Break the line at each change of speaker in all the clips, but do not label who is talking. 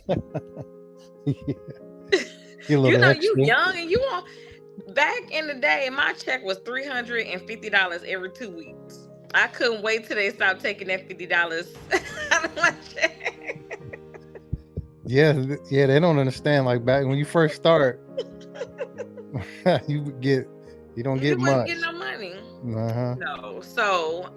Yeah. Get a
You
little
know, you
extra.
young and you want. Back in the day, my check was $350 every 2 weeks. I couldn't wait till they stopped taking that $50 out of my check.
Yeah, yeah, they don't understand. Like back when you first start, you get you don't get
You wasn't getting
much.
no money.
Uh-huh.
No. So,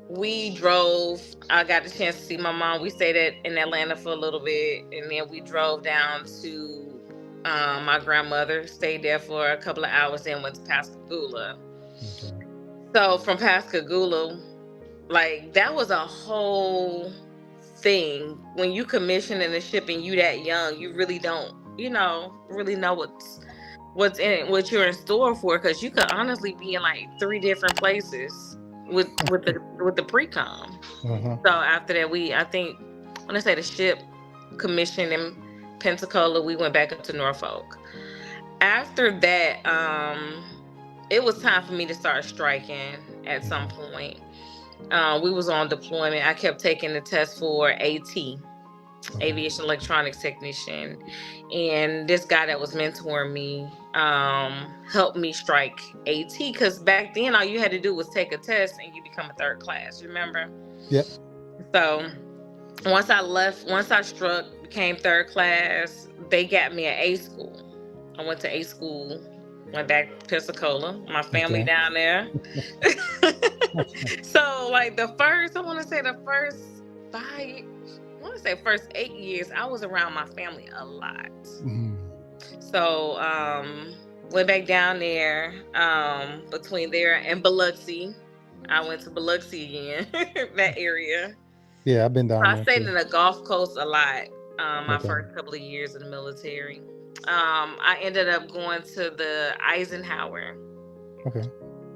we drove. I got the chance to see my mom. We stayed in Atlanta for a little bit, and then we drove down to my grandmother. Stayed there for a couple of hours, then went to Pascagoula.
Okay.
So from Pascagoula, like that was a whole thing. When you commissioning the ship and you that young, you really don't, really know what's in it, what you're in store for, because you could honestly be in like three different places with the pre-com.
Uh-huh.
So after that, I think when I say the ship commissioned in Pensacola, we went back up to Norfolk. After that, it was time for me to start striking at some
Mhm.
point. We was on deployment. I kept taking the test for AT,
Okay.
Aviation Electronics Technician, and this guy that was mentoring me helped me strike AT, because back then all you had to do was take a test and you become a third class. Remember?
Yep.
So once I struck, became third class, they got me at A school. I went to A school, went back to Pensacola, my family
Okay.
down there. So like I want to say the first 8 years, I was around my family a lot.
Mhm.
So went back down there, between there and Biloxi. I went to Biloxi again, that area.
Yeah, I've been
So
down
I
there
stayed
too.
in the Gulf Coast a lot. My
Okay.
first couple of years in the military. I ended up going to the Eisenhower.
Okay.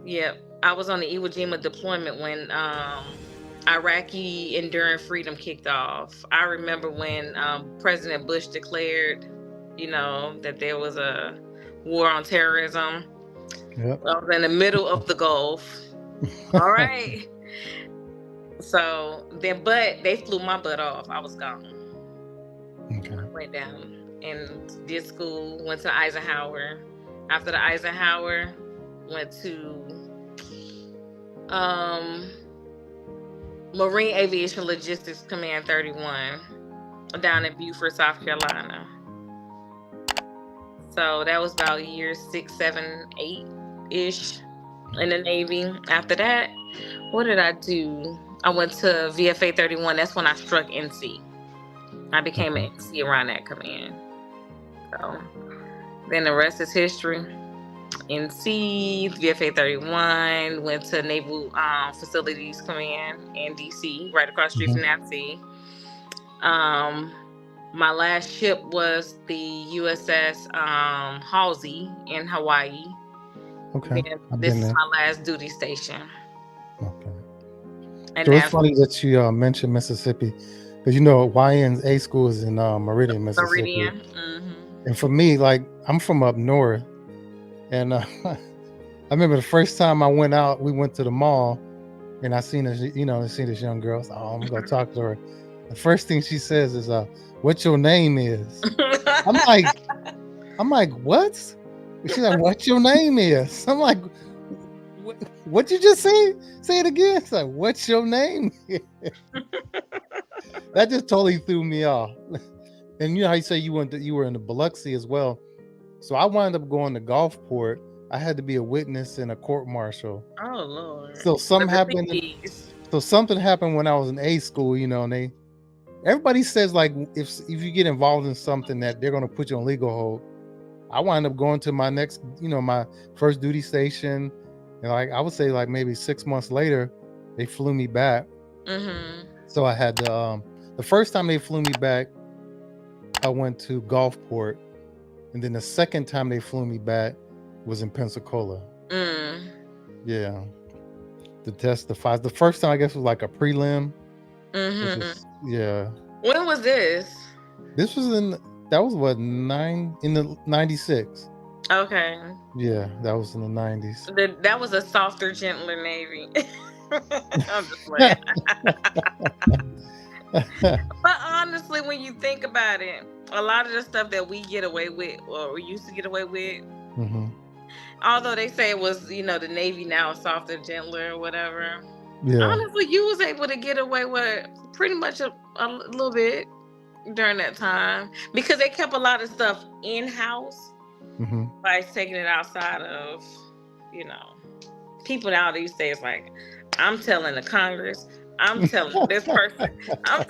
Yep. I was on the Iwo Jima deployment when Iraqi Enduring Freedom kicked off. I remember when President Bush declared, that there was a war on terrorism.
Yep.
I was in the middle of the Gulf. All right. So then, but they flew my butt off. I was gone.
Okay.
Went down and did school. Went to Eisenhower. After the Eisenhower, went to um, Marine Aviation Logistics Command 31 down in Beaufort, South Carolina. So that was about year 6, 7, 8-ish in the Navy. After that, what did I do? I went to VFA 31. That's when I struck NC. I became
Okay.
an NC around that command. So then the rest is history. NC, VFA 31, went to Naval Facilities Command in DC, right across the street
Mhm.
from NAVSEA. My last ship was the USS Hausey in Hawaii.
Okay.
Then
I've
this
been
is
there.
my last duty station.
Okay.
And
So it's
that's
funny that you mentioned Mississippi, because YNA school is in Meridian, Mississippi,
Meridian.
and for me, like I'm from up north, and I remember the first time I went out, we went to the mall, and I seen this young girl. So, oh, I'm gonna talk to her. The first thing she says is, "What your name is?" I'm like, what? She's like, "What your name is?" I'm like, what you just say? Say it again. It's like, what's your name? That just totally threw me off. And you know how you say you were in the Biloxi as well. So I wound up going to Gulfport. I had to be a witness in a court martial.
Oh Lord.
So
With
something
the
happened.
CPs.
So something happened when I was in A school, and everybody says like if you get involved in something that they're gonna put you on legal hold. I wound up going to my next, my first duty station, and like I would say like maybe 6 months later, they flew me back.
Mm-hmm.
So I had the first time they flew me back, I went to Gulfport, and then the second time they flew me back was in Pensacola.
Mm.
Yeah, to test the files. The first time I guess was like a prelim, which
Mm-hmm.
was yeah.
When was this?
This was that was what in the 96.
Okay.
Yeah, that was in the 90s.
That was a softer, gentler Navy. I'm just playing. But honestly, when you think about it, a lot of the stuff that we get away with, or we used to get away with,
Mm-hmm.
although they say it was, the Navy now is softer, gentler, or whatever.
Yeah.
Honestly, you was able to get away with pretty much a little bit during that time because they kept a lot of stuff in house
Mm-hmm.
by taking it outside of, you know, people now these days. Like, I'm telling the Congress, I'm telling this person, I'm